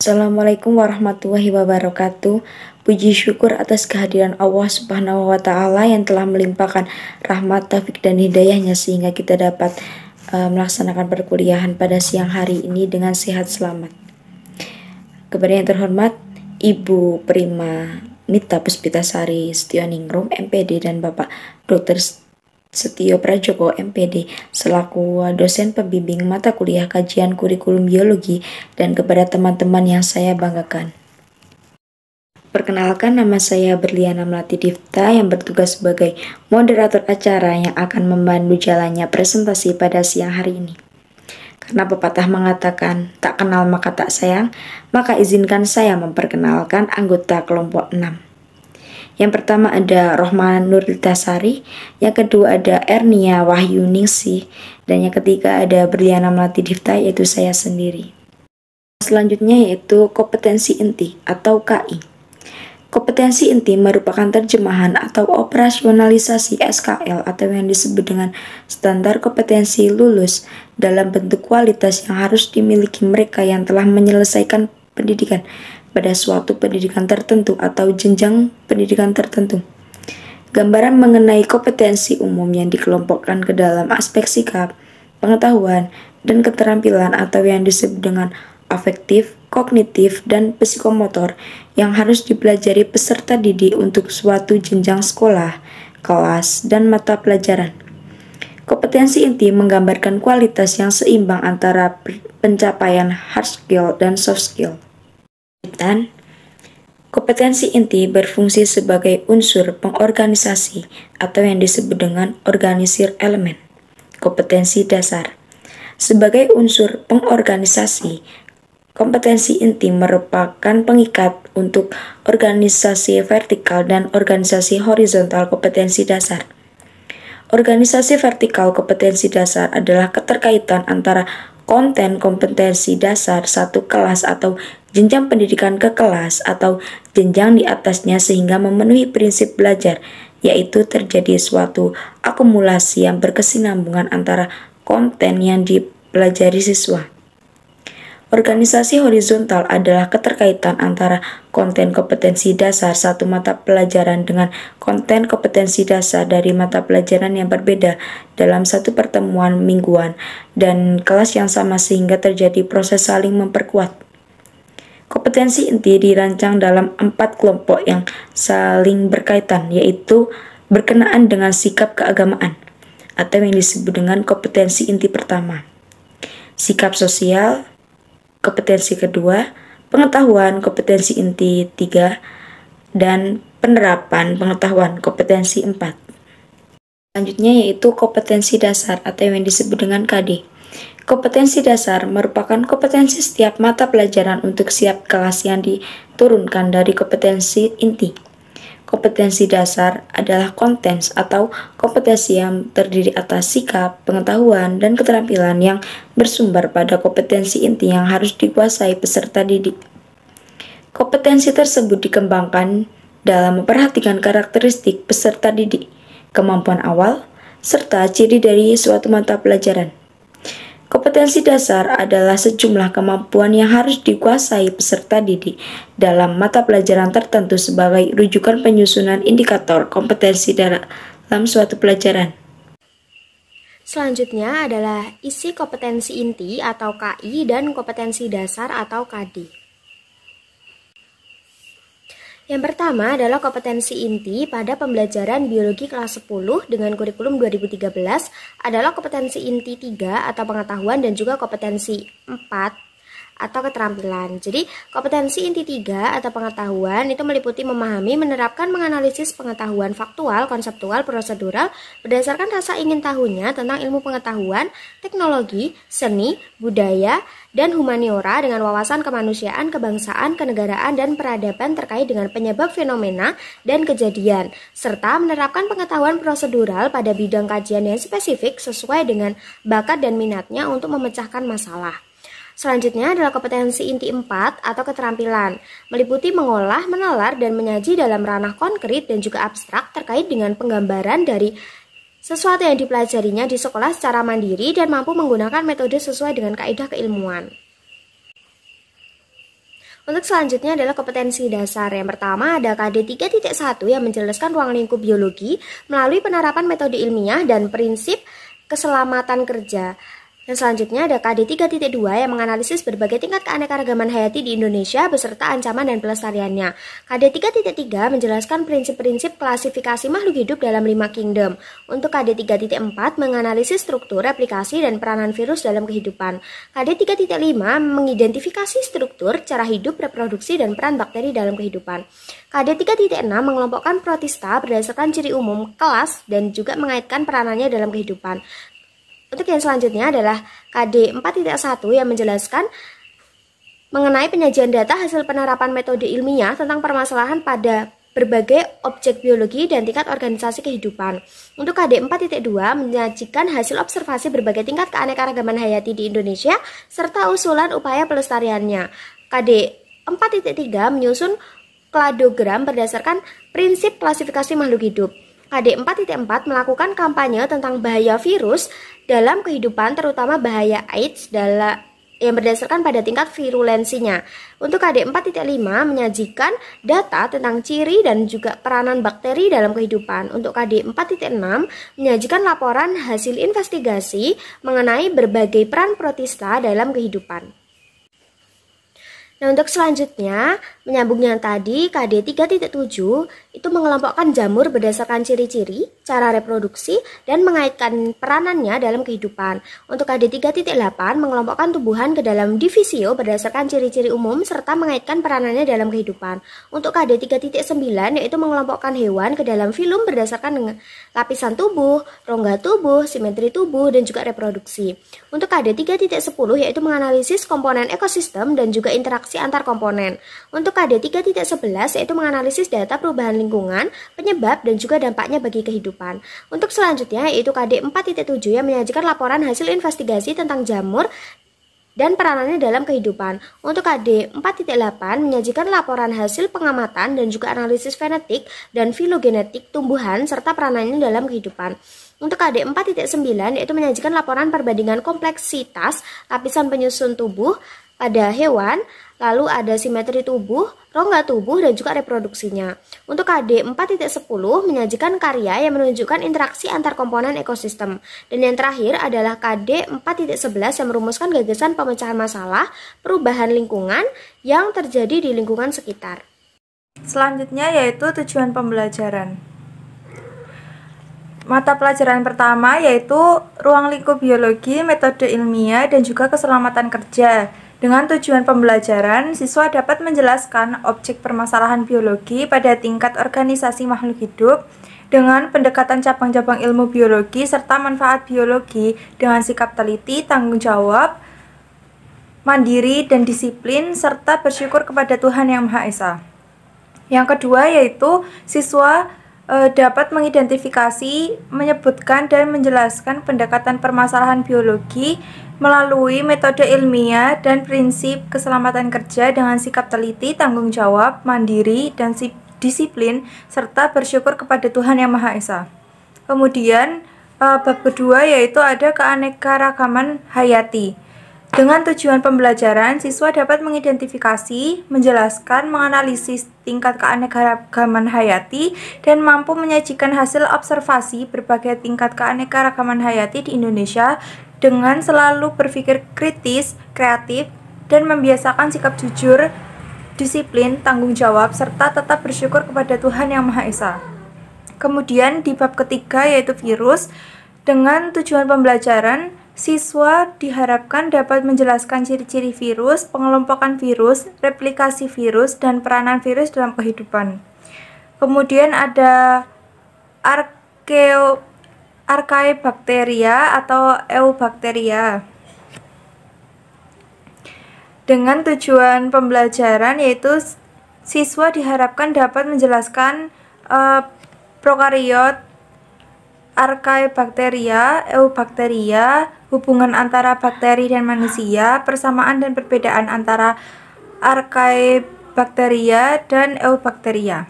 Assalamualaikum warahmatullahi wabarakatuh. Puji syukur atas kehadiran Allah Subhanahu wa Ta'ala yang telah melimpahkan rahmat, taufik, dan hidayahnya sehingga kita dapat melaksanakan perkuliahan pada siang hari ini dengan sehat selamat. Kepada yang terhormat Ibu Prima Nita Puspitasari Setioningrum MPD dan Bapak Dr. Setio Prajoko MPD selaku dosen pembimbing mata kuliah kajian kurikulum biologi dan kepada teman-teman yang saya banggakan. Perkenalkan, nama saya Berliana Melati Difta yang bertugas sebagai moderator acara yang akan membantu jalannya presentasi pada siang hari ini. Karena pepatah mengatakan tak kenal maka tak sayang, maka izinkan saya memperkenalkan anggota kelompok 6. Yang pertama ada Rohman Nurlitasari, yang kedua ada Ernia Wahyu Ningsih, dan yang ketiga ada Berliana Melati Difta yaitu saya sendiri. Selanjutnya yaitu kompetensi inti atau KI. Kompetensi inti merupakan terjemahan atau operasionalisasi SKL atau yang disebut dengan standar kompetensi lulus dalam bentuk kualitas yang harus dimiliki mereka yang telah menyelesaikan pendidikan pada suatu pendidikan tertentu atau jenjang pendidikan tertentu. Gambaran mengenai kompetensi umum yang dikelompokkan ke dalam aspek sikap, pengetahuan, dan keterampilan atau yang disebut dengan afektif, kognitif, dan psikomotor yang harus dipelajari peserta didik untuk suatu jenjang sekolah, kelas, dan mata pelajaran. Kompetensi inti menggambarkan kualitas yang seimbang antara pencapaian hard skill dan soft skill. Dan kompetensi inti berfungsi sebagai unsur pengorganisasi atau yang disebut dengan organisir elemen. Kompetensi dasar. Sebagai unsur pengorganisasi, kompetensi inti merupakan pengikat untuk organisasi vertikal dan organisasi horizontal kompetensi dasar. Organisasi vertikal kompetensi dasar adalah keterkaitan antara konten kompetensi dasar satu kelas atau jenjang pendidikan ke kelas atau jenjang di atasnya sehingga memenuhi prinsip belajar, yaitu terjadi suatu akumulasi yang berkesinambungan antara konten yang dipelajari siswa. Organisasi horizontal adalah keterkaitan antara konten kompetensi dasar satu mata pelajaran dengan konten kompetensi dasar dari mata pelajaran yang berbeda dalam satu pertemuan mingguan dan kelas yang sama sehingga terjadi proses saling memperkuat. Kompetensi inti dirancang dalam 4 kelompok yang saling berkaitan, yaitu berkenaan dengan sikap keagamaan atau yang disebut dengan kompetensi inti pertama, sikap sosial, kompetensi kedua, pengetahuan kompetensi inti 3, dan penerapan pengetahuan kompetensi 4. Selanjutnya yaitu kompetensi dasar atau yang disebut dengan KD. Kompetensi dasar merupakan kompetensi setiap mata pelajaran untuk setiap kelas yang diturunkan dari kompetensi inti. Kompetensi dasar adalah konten atau kompetensi yang terdiri atas sikap, pengetahuan, dan keterampilan yang bersumber pada kompetensi inti yang harus dikuasai peserta didik. Kompetensi tersebut dikembangkan dalam memperhatikan karakteristik peserta didik, kemampuan awal, serta ciri dari suatu mata pelajaran. Kompetensi dasar adalah sejumlah kemampuan yang harus dikuasai peserta didik dalam mata pelajaran tertentu sebagai rujukan penyusunan indikator kompetensi dalam suatu pelajaran. Selanjutnya adalah isi kompetensi inti atau KI dan kompetensi dasar atau KD. Yang pertama adalah kompetensi inti pada pembelajaran biologi kelas 10 dengan kurikulum 2013 adalah kompetensi inti 3 atau pengetahuan dan juga kompetensi 4 atau keterampilan. Jadi, kompetensi inti 3 atau pengetahuan itu meliputi memahami, menerapkan, menganalisis pengetahuan faktual, konseptual, prosedural berdasarkan rasa ingin tahunya tentang ilmu pengetahuan, teknologi, seni, budaya, dan humaniora dengan wawasan kemanusiaan, kebangsaan, kenegaraan, dan peradaban terkait dengan penyebab fenomena dan kejadian, serta menerapkan pengetahuan prosedural pada bidang kajian yang spesifik sesuai dengan bakat dan minatnya untuk memecahkan masalah. Selanjutnya adalah kompetensi inti 4 atau keterampilan, meliputi mengolah, menalar, dan menyaji dalam ranah konkret dan juga abstrak terkait dengan penggambaran dari sesuatu yang dipelajarinya di sekolah secara mandiri dan mampu menggunakan metode sesuai dengan kaidah keilmuan. Untuk selanjutnya adalah kompetensi dasar. Yang pertama ada KD 3.1 yang menjelaskan ruang lingkup biologi melalui penerapan metode ilmiah dan prinsip keselamatan kerja. Yang selanjutnya ada KD 3.2 yang menganalisis berbagai tingkat keanekaragaman hayati di Indonesia beserta ancaman dan pelestariannya. KD 3.3 menjelaskan prinsip-prinsip klasifikasi makhluk hidup dalam 5 kingdom. Untuk KD 3.4 menganalisis struktur, replikasi, dan peranan virus dalam kehidupan. KD 3.5 mengidentifikasi struktur, cara hidup, reproduksi, dan peran bakteri dalam kehidupan. KD 3.6 mengelompokkan protista berdasarkan ciri umum, kelas, dan juga mengaitkan peranannya dalam kehidupan. Untuk yang selanjutnya adalah KD 4.1 yang menjelaskan mengenai penyajian data hasil penerapan metode ilmiah tentang permasalahan pada berbagai objek biologi dan tingkat organisasi kehidupan. Untuk KD 4.2 menyajikan hasil observasi berbagai tingkat keanekaragaman hayati di Indonesia serta usulan upaya pelestariannya. KD 4.3 menyusun kladogram berdasarkan prinsip klasifikasi makhluk hidup. KD 4.4 melakukan kampanye tentang bahaya virus dalam kehidupan, terutama bahaya AIDS yang berdasarkan pada tingkat virulensinya. Untuk KD 4.5 menyajikan data tentang ciri dan juga peranan bakteri dalam kehidupan. Untuk KD 4.6 menyajikan laporan hasil investigasi mengenai berbagai peran protista dalam kehidupan. Nah, untuk selanjutnya, menyambung yang tadi, KD 3.7 itu mengelompokkan jamur berdasarkan ciri-ciri, cara reproduksi, dan mengaitkan peranannya dalam kehidupan. Untuk KD 3.8 mengelompokkan tumbuhan ke dalam divisio berdasarkan ciri-ciri umum serta mengaitkan peranannya dalam kehidupan. Untuk KD 3.9 yaitu mengelompokkan hewan ke dalam filum berdasarkan lapisan tubuh, rongga tubuh, simetri tubuh, dan juga reproduksi. Untuk KD 3.10 yaitu menganalisis komponen ekosistem dan juga interaksi antar komponen. Untuk KD 3.11 yaitu menganalisis data perubahan lingkungan, penyebab, dan juga dampaknya bagi kehidupan. Untuk selanjutnya yaitu KD 4.7 yang menyajikan laporan hasil investigasi tentang jamur dan peranannya dalam kehidupan. Untuk KD 4.8 menyajikan laporan hasil pengamatan dan juga analisis fenetik dan filogenetik tumbuhan serta peranannya dalam kehidupan. Untuk KD 4.9 yaitu menyajikan laporan perbandingan kompleksitas lapisan penyusun tubuh pada hewan, lalu ada simetri tubuh, rongga tubuh, dan juga reproduksinya. Untuk KD 4.10 menyajikan karya yang menunjukkan interaksi antar komponen ekosistem. Dan yang terakhir adalah KD 4.11 yang merumuskan gagasan pemecahan masalah perubahan lingkungan yang terjadi di lingkungan sekitar. Selanjutnya yaitu tujuan pembelajaran. Mata pelajaran pertama yaitu ruang lingkup biologi, metode ilmiah, dan juga keselamatan kerja. Dengan tujuan pembelajaran, siswa dapat menjelaskan objek permasalahan biologi pada tingkat organisasi makhluk hidup dengan pendekatan cabang-cabang ilmu biologi serta manfaat biologi dengan sikap teliti, tanggung jawab, mandiri, dan disiplin, serta bersyukur kepada Tuhan Yang Maha Esa. Yang kedua yaitu siswa dapat mengidentifikasi, menyebutkan, dan menjelaskan pendekatan permasalahan biologi melalui metode ilmiah dan prinsip keselamatan kerja dengan sikap teliti, tanggung jawab, mandiri, dan disiplin, serta bersyukur kepada Tuhan Yang Maha Esa. Kemudian bab kedua yaitu ada keanekaragaman hayati. Dengan tujuan pembelajaran, siswa dapat mengidentifikasi, menjelaskan, menganalisis tingkat keanekaragaman hayati, dan mampu menyajikan hasil observasi berbagai tingkat keanekaragaman hayati di Indonesia dengan selalu berpikir kritis, kreatif, dan membiasakan sikap jujur, disiplin, tanggung jawab, serta tetap bersyukur kepada Tuhan Yang Maha Esa. Kemudian di bab ketiga yaitu virus, dengan tujuan pembelajaran, siswa diharapkan dapat menjelaskan ciri-ciri virus, pengelompokan virus, replikasi virus, dan peranan virus dalam kehidupan. Kemudian ada Archaebacteria atau Eubacteria. Dengan tujuan pembelajaran yaitu siswa diharapkan dapat menjelaskan prokariot, Archaebacteria, Eubacteria, hubungan antara bakteri dan manusia, persamaan dan perbedaan antara Archaebacteria dan Eubacteria.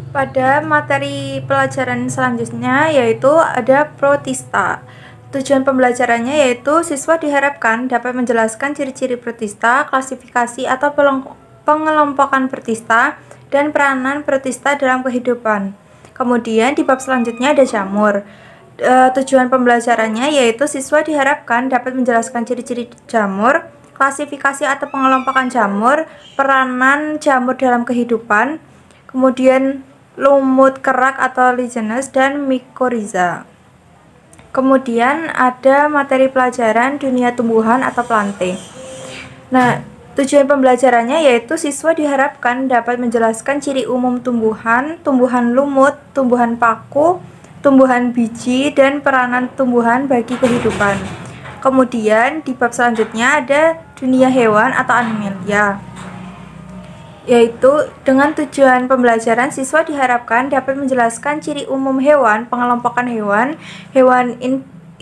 Pada materi pelajaran selanjutnya yaitu ada protista. Tujuan pembelajarannya yaitu siswa diharapkan dapat menjelaskan ciri-ciri protista, klasifikasi atau pengelompokan protista, dan peranan protista dalam kehidupan. Kemudian di bab selanjutnya ada jamur. Tujuan pembelajarannya yaitu siswa diharapkan dapat menjelaskan ciri-ciri jamur, klasifikasi atau pengelompokan jamur, peranan jamur dalam kehidupan, kemudian lumut kerak atau lichenes, dan mikoriza. Kemudian ada materi pelajaran dunia tumbuhan atau plante. Nah, tujuan pembelajarannya yaitu siswa diharapkan dapat menjelaskan ciri umum tumbuhan, tumbuhan lumut, tumbuhan paku, tumbuhan biji, dan peranan tumbuhan bagi kehidupan. Kemudian di bab selanjutnya ada dunia hewan atau animalia, yaitu dengan tujuan pembelajaran siswa diharapkan dapat menjelaskan ciri umum hewan, pengelompokan hewan, hewan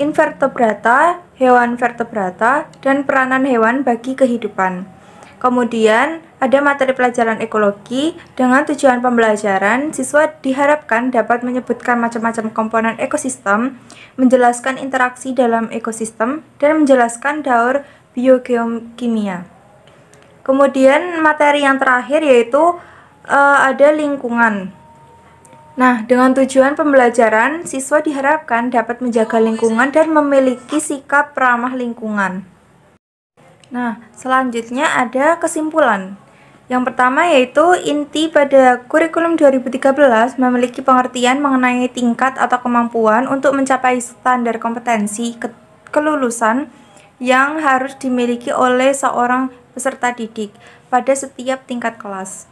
invertebrata, hewan vertebrata, dan peranan hewan bagi kehidupan. Kemudian ada materi pelajaran ekologi. Dengan tujuan pembelajaran siswa diharapkan dapat menyebutkan macam-macam komponen ekosistem, menjelaskan interaksi dalam ekosistem, dan menjelaskan daur biogeokimia. Kemudian materi yang terakhir yaitu ada lingkungan. Nah, dengan tujuan pembelajaran, siswa diharapkan dapat menjaga lingkungan dan memiliki sikap ramah lingkungan. Nah, selanjutnya ada kesimpulan. Yang pertama yaitu inti pada kurikulum 2013 memiliki pengertian mengenai tingkat atau kemampuan untuk mencapai standar kompetensi kelulusan yang harus dimiliki oleh seorang peserta didik pada setiap tingkat kelas.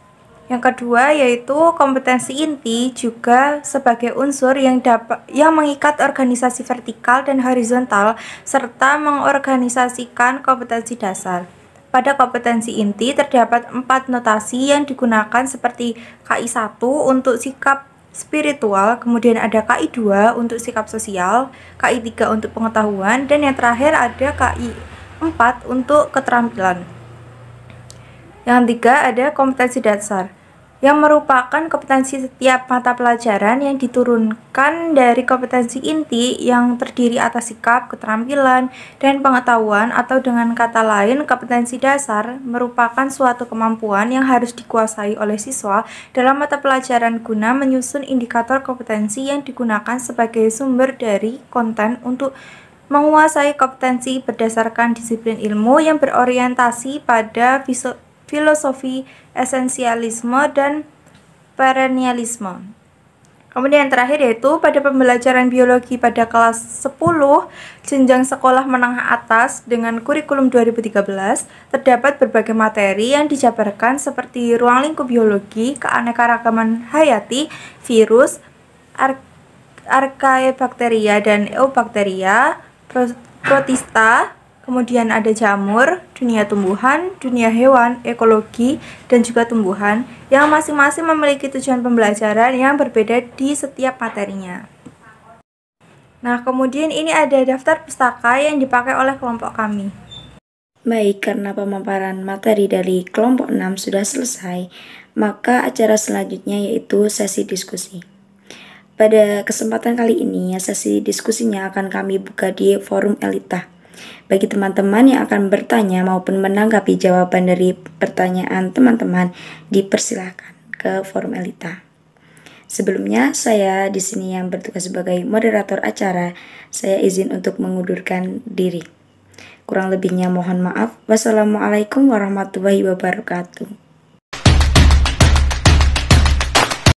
Yang kedua yaitu kompetensi inti juga sebagai unsur yang mengikat organisasi vertikal dan horizontal serta mengorganisasikan kompetensi dasar. Pada kompetensi inti terdapat 4 notasi yang digunakan seperti KI1 untuk sikap spiritual, kemudian ada KI2 untuk sikap sosial, KI3 untuk pengetahuan, dan yang terakhir ada KI4 untuk keterampilan. Yang tiga ada kompetensi dasar, yang merupakan kompetensi setiap mata pelajaran yang diturunkan dari kompetensi inti yang terdiri atas sikap, keterampilan, dan pengetahuan, atau dengan kata lain, kompetensi dasar merupakan suatu kemampuan yang harus dikuasai oleh siswa dalam mata pelajaran guna menyusun indikator kompetensi yang digunakan sebagai sumber dari konten untuk menguasai kompetensi berdasarkan disiplin ilmu yang berorientasi pada filosofi esensialisme dan perennialisme. Kemudian yang terakhir yaitu pada pembelajaran biologi pada kelas 10 jenjang sekolah menengah atas dengan kurikulum 2013 terdapat berbagai materi yang dijabarkan seperti ruang lingkup biologi, keanekaragaman hayati, virus, archaebacteria dan eubacteria, protista, kemudian ada jamur, dunia tumbuhan, dunia hewan, ekologi, dan juga tumbuhan yang masing-masing memiliki tujuan pembelajaran yang berbeda di setiap materinya. Nah, kemudian ini ada daftar pustaka yang dipakai oleh kelompok kami. Baik, karena pemaparan materi dari kelompok 6 sudah selesai, maka acara selanjutnya yaitu sesi diskusi. Pada kesempatan kali ini, sesi diskusinya akan kami buka di forum Elita. Bagi teman-teman yang akan bertanya maupun menanggapi jawaban dari pertanyaan teman-teman, dipersilahkan ke forum Elita. Sebelumnya, saya di sini yang bertugas sebagai moderator acara, saya izin untuk mengundurkan diri. Kurang lebihnya mohon maaf. Wassalamualaikum warahmatullahi wabarakatuh.